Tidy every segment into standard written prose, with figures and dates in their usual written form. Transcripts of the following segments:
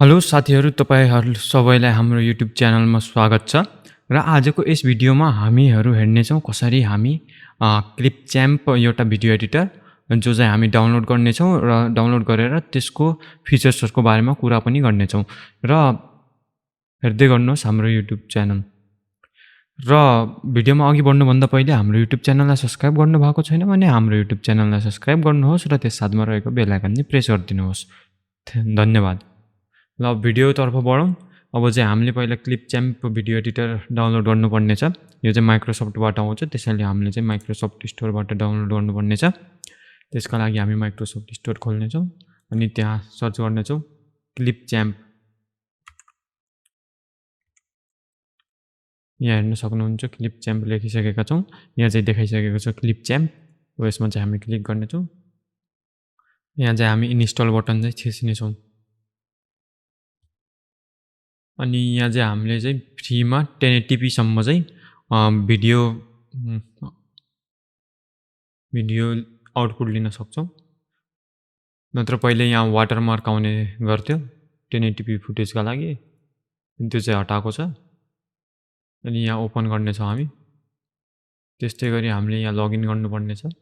Hello साथीहरू, तपाईहरु सबैलाई हाम्रो युट्युब च्यानलमा स्वागत छ र आजको यस भिडियोमा हामीहरू हेर्नेछौँ कसरी हामी क्लिपच्याम्प एउटा भिडियो एडिटर जो चाहिँ हामी डाउनलोड गर्नेछौँ र डाउनलोड गरेर त्यसको फिचर्सहरुको बारेमा कुरा पनि गर्नेछौँ र हेर्दै गर्नुहोस् हाम्रो युट्युब च्यानल। र भिडियोमा अघि बढ्नुभन्दा पहिले हाम्रो युट्युब च्यानललाई सब्स्क्राइब गर्नुभएको छैन भने हाम्रो युट्युब च्यानललाई सब्स्क्राइब गर्नुहोस् र त्यस साथमा रहेको बेल आइकन पनि प्रेस गरिदिनुहोस्। धन्यवाद। ल भिडियोतर्फ बढौँ। अब चाहिँ हामीले पहिला क्लिपच्याम्प भिडियो एडिटर डाउनलोड गर्नुपर्ने छ। यो चाहिँ माइक्रोसफ्टबाट आउँछ, त्यसैले हामीले चाहिँ माइक्रोसफ्ट स्टोरबाट डाउनलोड गर्नुपर्ने छ। त्यसका लागि हामी माइक्रोसफ्ट स्टोर खोल्नेछौँ अनि त्यहाँ सर्च गर्नेछौँ क्लिपच्याम्प। यहाँ हेर्न सक्नुहुन्छ क्लिपच्याम्प लेखिसकेका छौँ। यहाँ चाहिँ देखाइसकेको छ क्लिपच्याम्प। यसमा चाहिँ हामी क्लिक गर्नेछौँ। यहाँ चाहिँ हामी इन्स्टल बटन चाहिँ थिच्नेछौँ अनि यहाँ चाहिँ हामीले चाहिँ फ्रीमा 1080p सम्म चाहिँ भिडियो आउटपुट लिन सक्छौँ। नत्र पहिले यहाँ वाटरमार्क आउने गर्थ्यो 1080p फुटेजका लागि, त्यो चाहिँ हटाएको छ। अनि यहाँ ओपन गर्नेछौँ हामी। त्यस्तै गरी हामीले यहाँ लगइन गर्नुपर्ने छ।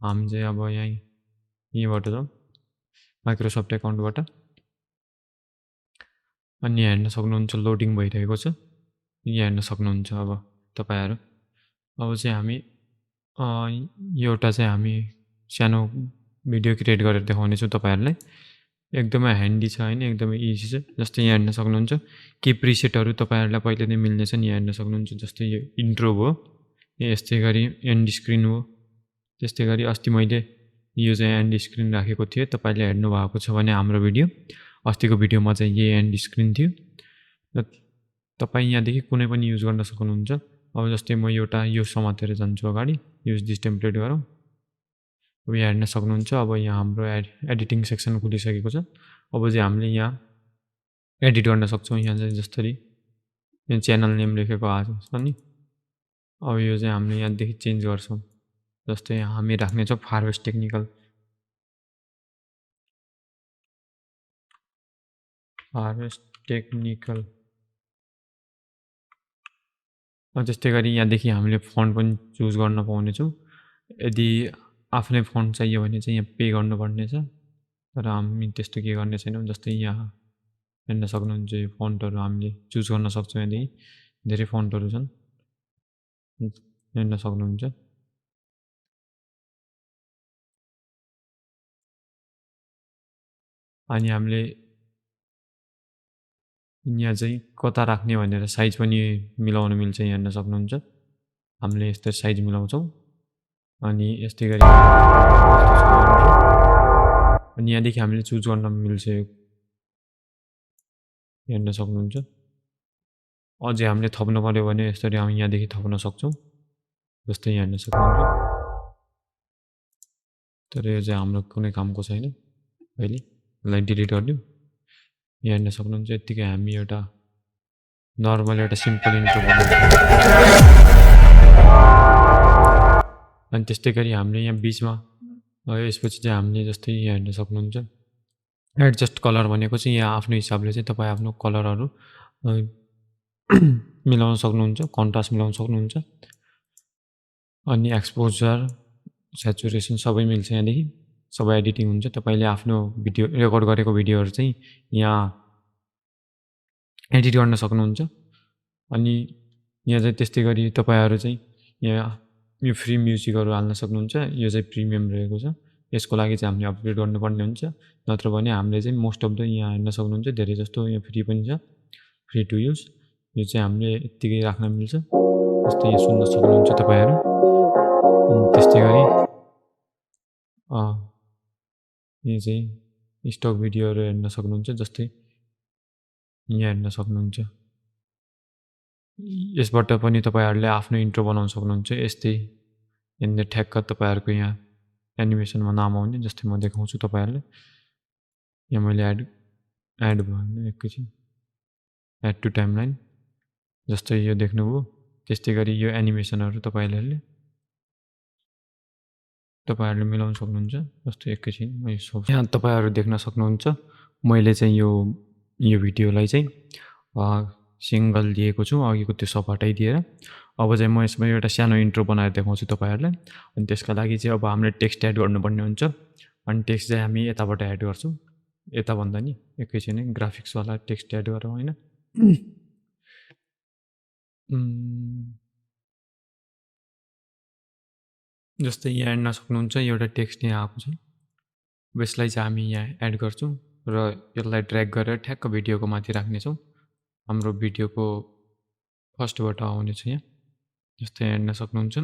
हामी चाहिँ अब यहीँबाट जाउँ माइक्रोसफ्ट एकाउन्टबाट। अनि यहाँ हेर्न सक्नुहुन्छ लोडिङ भइरहेको छ। यहाँ हेर्न सक्नुहुन्छ अब तपाईहरु। अब चाहिँ हामी एउटा चाहिँ हामी सानो भिडियो क्रिएट गरेर देखाउने छु तपाईहरुलाई। एकदमै ह्यान्डी छ हैन, एकदमै इजी छ। जस्तै यहाँ हेर्न सक्नुहुन्छ के प्रिसेटहरु तपाईहरुलाई पहिले नै मिल्ने छ नि। यहाँ हेर्न सक्नुहुन्छ जस्तै यो इन्ट्रो भयो, यस्तै गरी एन्ड स्क्रिन हो। त्यस्तै गरी अस्ति मैले यो चाहिँ एन्ड स्क्रिन राखेको थिएँ। तपाईले हेर्नु भएको छ भने हाम्रो भिडियो अस्तिको भिडियोमा चाहिँ यही एन्ड स्क्रिन थियो। र तपाई यहाँदेखि कुनै पनि युज गर्न सक्नुहुन्छ। अब जस्तै म एउटा यो समातेर जान्छु अगाडि। युज दिस टेम्प्लेट गरौँ। अब यहाँ हेर्न सक्नुहुन्छ अब यहाँ हाम्रो एडिटिङ सेक्सन खुलिसकेको छ। अब चाहिँ हामीले यहाँ एडिट गर्न सक्छौँ। यहाँ चाहिँ जसरी यहाँ च्यानल नेम लेखेको आएको छ नि। अब यो चाहिँ हामीले यहाँदेखि चेन्ज गर्छौँ। जस्तै हामी राख्ने छ फारवेस्ट टेक्निकल। फारवेस्ट टेक्निकल। त्यस्तै गरी यहाँदेखि हामीले फन्ट पनि चुज गर्न पाउनेछौँ। यदि आफ्नै फन्ट चाहियो भने चाहिँ यहाँ पे गर्नुपर्ने छ। तर हामी त्यस्तो के गर्ने छैनौँ। जस्तै यहाँ हेर्न सक्नुहुन्छ यो फन्टहरु हामीले चुज गर्न सक्छौँ। यहाँदेखि धेरै फन्टहरु छन्, हेर्न सक्नुहुन्छ। अनि हामीले यहाँ चाहिँ कता राख्ने भनेर साइज पनि मिलाउन मिल्छ। यहाँ हेर्न सक्नुहुन्छ हामीले यस्तो साइज मिलाउँछौँ। अनि यस्तै गरी अनि यहाँदेखि हामीले चुज गर्न मिल्छ। हेर्न सक्नुहुन्छ। अझै हामीले थप्न पर्यो भने यसरी हामी यहाँदेखि थप्न सक्छौँ। जस्तै यहाँ हेर्न सक्नुहुन्छ। तर यो चाहिँ हाम्रो कुनै कामको छैन अहिले। यसलाई डिलिट गरिदिउँ। यहाँ हेर्न सक्नुहुन्छ यतिकै हामी एउटा नर्मल एउटा सिम्पल इन्ट्रो बनाउँछौँ। अनि त्यस्तै गरी हामीले यहाँ बीचमा यसपछि चाहिँ हामीले जस्तै यहाँ हेर्न सक्नुहुन्छ एडजस्ट कलर भनेको चाहिँ यहाँ आफ्नो हिसाबले चाहिँ तपाई आफ्नो कलरहरु मिलाउन सक्नुहुन्छ, कन्ट्रास्ट मिलाउन सक्नुहुन्छ। अनि एक्सपोजर, स्याचुरेसन सबै मिल्छ यहाँदेखि। सबै एडिटिङ हुन्छ। तपाईले आफ्नो भिडियो रेकर्ड गरेको भिडियोहरु चाहिँ यहाँ एडिट गर्न सक्नुहुन्छ। अनि यहाँ चाहिँ त्यस्तै गरी तपाईहरु चाहिँ यहाँ यो फ्री म्युजिकहरु हाल्न सक्नुहुन्छ। यो चाहिँ प्रिमियम रहेको छ। यसको लागि चाहिँ हामीले अपग्रेड गर्नुपर्ने हुन्छ। नत्र भने हामीले चाहिँ मोस्ट अफ द यहाँ हेर्न सक्नुहुन्छ धेरै जस्तो यहाँ फ्री पनि छ, फ्री टु युज। यो चाहिँ हामीले यतिकै राख्न मिल्छ। जस्तै यहाँ सुन्न सक्नुहुन्छ तपाईहरु। अनि त्यस्तै गरी यो चाहिँ स्टक भिडियोहरु हेर्न सक्नुहुन्छ। जस्तै यहाँ हेर्न सक्नुहुन्छ। यसबाट पनि तपाईहरुले आफ्नो इन्ट्रो बनाउन सक्नुहुन्छ। यस्तै यहाँनिर ठ्याक्क तपाईहरुको यहाँ एनिमेसनमा नाम आउने। जस्तै म देखाउँछु तपाईहरुलाई। यहाँ मैले एड भयो एकैछिन एड टु टाइमलाइन। जस्तै यो देख्नुभयो। त्यस्तै गरी यो एनिमेसनहरु तपाईहरुले मिलाउन सक्नुहुन्छ। जस्तै एकैछिन यहाँ तपाईहरु देख्न सक्नुहुन्छ मैले चाहिँ यो यो भिडियोलाई चाहिँ सिङ्गल लिएको छु, अघिको त्यो सब हटाइदिएर। अब चाहिँ म यसमा एउटा सानो इन्ट्रो बनाएर देखाउँछु तपाईँहरूलाई। अनि त्यसका लागि चाहिँ अब हामीले टेक्स्ट एड गर्नुपर्ने हुन्छ। अनि टेक्स्ट चाहिँ हामी यताबाट एड गर्छौँ, यता भन्दा नि एकैछिन ग्राफिक्सवाला टेक्स्ट एड गरौँ होइन। जस्तै यहाँ हेर्न सक्नुहुन्छ एउटा टेक्स्ट यहाँ आएको छ। अब यसलाई चाहिँ हामी यहाँ एड गर्छौँ र यसलाई ड्र्याग गरेर ठ्याक्क भिडियोको माथि राख्नेछौँ। हाम्रो भिडियोको फर्स्टबाट आउनेछ यहाँ, जस्तै हेर्न सक्नुहुन्छ।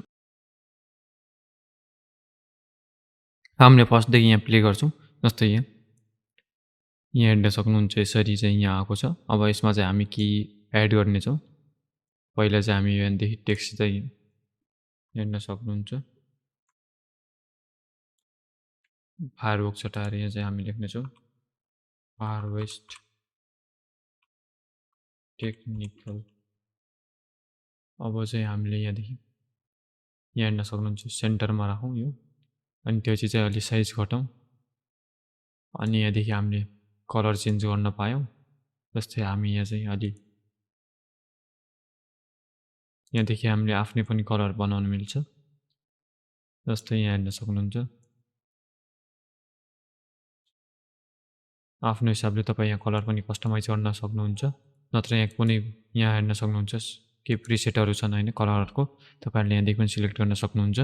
हामीले फर्स्टदेखि यहाँ प्ले गर्छौँ, जस्तै यहाँ हेर्न सक्नुहुन्छ। यसरी चाहिँ यहाँ आएको छ। अब यसमा चाहिँ हामी के एड गर्नेछौँ। पहिला चाहिँ हामी यहाँदेखि टेक्स्ट चाहिँ हेर्न सक्नुहुन्छ। फायरवर्क्स हटाएर यहाँ चाहिँ हामी लेख्नेछौँ फारवेस्ट टेक्निकल। अब चाहिँ हामीले यहाँदेखि यहाँ हेर्न सक्नुहुन्छ सेन्टरमा राखौँ यो, अनि त्यो चाहिँ अलि साइज घटाउँ। अनि यहाँदेखि हामीले कलर चेन्ज गर्न पायौँ। जस्तै हामी यहाँ चाहिँ अलि यहाँदेखि हामीले आफ्नै पनि कलर बनाउन मिल्छ। जस्तै यहाँ हेर्न सक्नुहुन्छ। आफ्नो हिसाबले तपाईँ यहाँ कलर पनि कस्टमाइज गर्न सक्नुहुन्छ। नत्र यहाँ कुनै यहाँ हेर्न सक्नुहुन्छ केही प्रिसेटहरू छन् होइन कलरहरूको, तपाईँहरूले यहाँदेखि पनि सिलेक्ट गर्न सक्नुहुन्छ।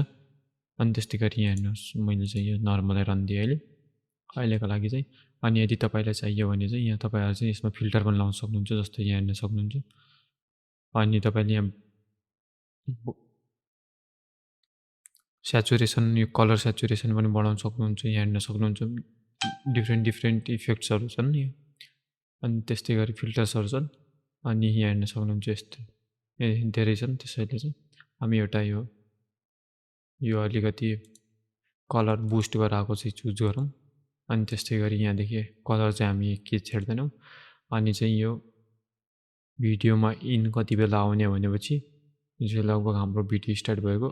अनि त्यस्तै गरी यहाँ हेर्नुहोस्, मैले चाहिँ यो नर्मलै रनिदिएँ अहिलेको लागि चाहिँ। अनि यदि तपाईँलाई चाहियो भने चाहिँ यहाँ तपाईँहरू चाहिँ यसमा फिल्टर पनि लाउन सक्नुहुन्छ। जस्तै यहाँ हेर्न सक्नुहुन्छ। अनि तपाईँले यहाँ स्याचुरेसन, यो कलर स्याचुरेसन पनि बढाउन सक्नुहुन्छ। यहाँ हेर्न सक्नुहुन्छ डिफ्रेन्ट इफेक्ट्सहरू छन् नि। अनि त्यस्तै गरी फिल्टर्सहरू छन्। अनि यहाँ हेर्न सक्नुहुन्छ यस्तो धेरै छन्। त्यसैले चाहिँ हामी एउटा यो अलिकति कलर बुस्ट गरेर आएको चाहिँ चुज गरौँ। अनि त्यस्तै गरी यहाँदेखि कलर चाहिँ हामी के छेड्दैनौँ। अनि चाहिँ यो भिडियोमा इन कति बेला आउने भनेपछि यो चाहिँ लगभग हाम्रो भिडियो स्टार्ट भएको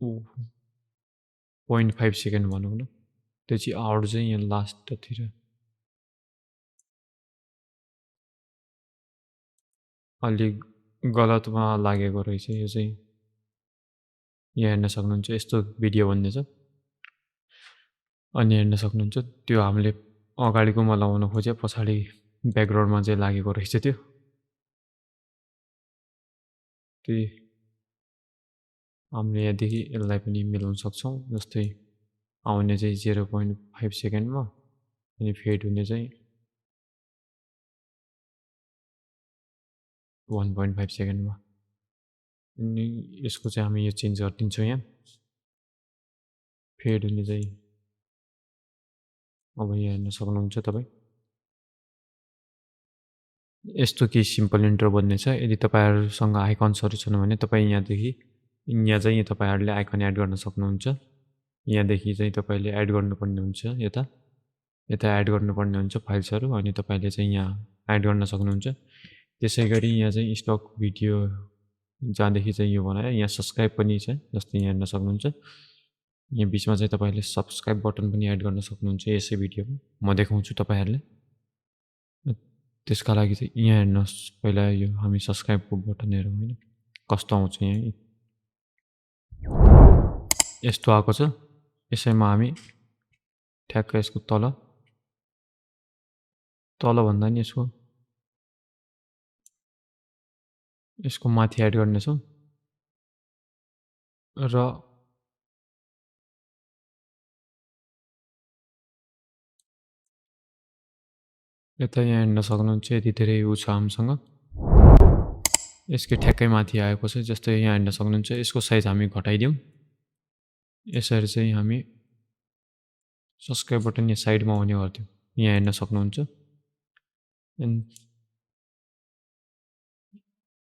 0.5 सेकेन्ड भनौँ न। त्यो चाहिँ आउट चाहिँ यहाँ लास्टतिर अलिक गलतमा लागेको रहेछ यो चाहिँ। यहाँ हेर्न सक्नुहुन्छ यस्तो भिडियो बन्नेछ। अनि हेर्न सक्नुहुन्छ त्यो हामीले अगाडिकोमा लगाउन खोजे पछाडि ब्याकग्राउन्डमा चाहिँ लागेको रहेछ त्यो। त्यही हामीले यहाँदेखि यसलाई पनि मिलाउन सक्छौँ। जस्तै आउने चाहिँ 0.5 सेकेन्डमा, अनि फेड हुने चाहिँ 1.5 सेकेन्डमा। अनि यसको चाहिँ हामी यो चेन्ज गरिदिन्छौँ यहाँ। फेड हुने चाहिँ अब यहाँ हेर्न सक्नुहुन्छ तपाईँ। यस्तो केही सिम्पल इन्ट्रो बन्ने छ। यदि तपाईँहरूसँग आइकन्सहरू छन् भने तपाईँ यहाँदेखि यहाँ चाहिँ तपाईँहरूले आइकन एड गर्न सक्नुहुन्छ। यहाँदेखि चाहिँ तपाईँले एड गर्नुपर्ने हुन्छ, यता एड गर्नुपर्ने हुन्छ फाइल्सहरू। अनि तपाईँले चाहिँ यहाँ एड गर्न सक्नुहुन्छ। त्यसै गरी यहाँ चाहिँ स्टक भिडियो जहाँदेखि चाहिँ यो बनायो यहाँ सब्सक्राइब पनि छ। जस्तै यहाँ हेर्न सक्नुहुन्छ। यहाँ बिचमा चाहिँ तपाईँले सब्सक्राइब बटन पनि एड गर्न सक्नुहुन्छ यसै भिडियोमा। म देखाउँछु तपाईँहरूलाई। त्यसका लागि चाहिँ यहाँ हेर्नुहोस्, पहिला यो हामी सब्सक्राइबको बटन हेरौँ होइन कस्तो आउँछ। यहाँ यस्तो आएको छ। यसैमा हामी ठ्याक्क यसको तल भन्दा नि यसको माथि एड गर्नेछौँ। र यता यहाँ हेर्न सक्नुहुन्छ यति धेरै ऊ छ हामीसँग। यसकै ठ्याक्कै माथि आएको छ। जस्तै यहाँ हेर्न सक्नुहुन्छ यसको साइज हामी घटाइदिउँ। यसरी चाहिँ हामी सब्सक्राइब बटन यहाँ साइडमा आउने गर्थ्यौँ। यहाँ हेर्न सक्नुहुन्छ।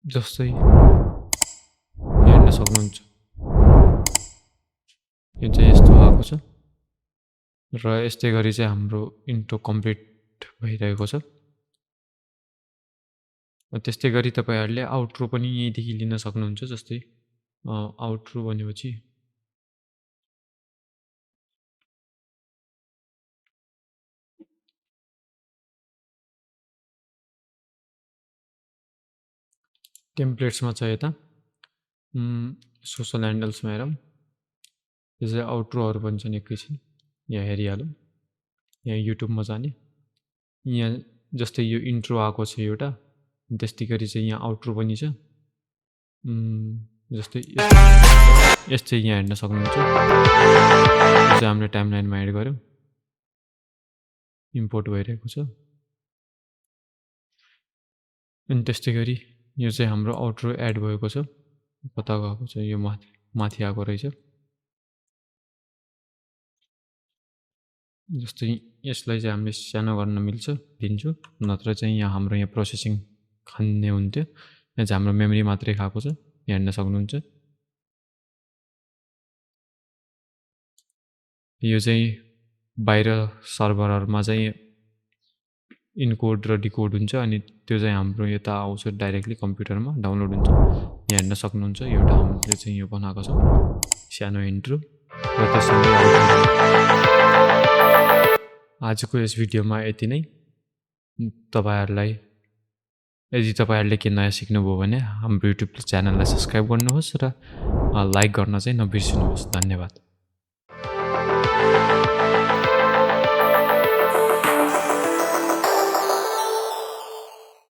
जस्तै यहाँ हेर्न सक्नुहुन्छ यो चाहिँ यस्तो आएको छ। र यस्तै गरी चाहिँ हाम्रो इन्ट्रो कम्प्लिट भइरहेको छ। त्यस्तै गरी तपाईँहरूले आउट्रो पनि यहीँदेखि लिन सक्नुहुन्छ। जस्तै आउट्रो भनेपछि टेम्प्लेट्समा छ यता सोसल ह्यान्डल्समा हेरौँ। यो चाहिँ आउट्रोहरू पनि छन् एकैछिन यहाँ हेरिहालौँ। यहाँ युट्युबमा जाने, यहाँ जस्तै यो इन्ट्रो आएको छ एउटा, त्यस्तै गरी चाहिँ यहाँ आउट्रो पनि छ। जस्तै यस्तै यहाँ हेर्न सक्नुहुन्छ। यो चाहिँ हामीले टाइमलाइनमा एड गऱ्यौँ, इम्पोर्ट भइरहेको छ। अनि त्यस्तै गरी यो चाहिँ हाम्रो आउट्रो एड भएको छ, कता गएको छ, यो माथि आएको रहेछ। जस्तै यसलाई चाहिँ हामीले सानो गर्न मिल्छ, दिन्छु, नत्र चाहिँ यहाँ हाम्रो यहाँ प्रोसेसिङ खाने हुन्थ्यो। यहाँ चाहिँ हाम्रो मेमोरी मात्रै खाएको छ, यहाँ हेर्न सक्नुहुन्छ। यो चाहिँ बाहिर सर्भरहरूमा चाहिँ इनकोड र डिकोड हुन्छ, अनि त्यो चाहिँ हाम्रो यता आउँछ डाइरेक्टली कम्प्युटरमा डाउनलोड हुन्छ। यहाँ हेर्न सक्नुहुन्छ एउटा हामीले चाहिँ यो बनाएको छ सानो इन्ट्रो र त्यससँगै आजको यस भिडियोमा यति नै। तपाईहरुलाई यदि तपाईहरुले के नयाँ सिक्नुभयो भने हाम्रो युट्युब च्यानललाई सब्स्क्राइब गर्नुहोस् र लाइक गर्न चाहिँ नबिर्सिनुहोस्। धन्यवाद।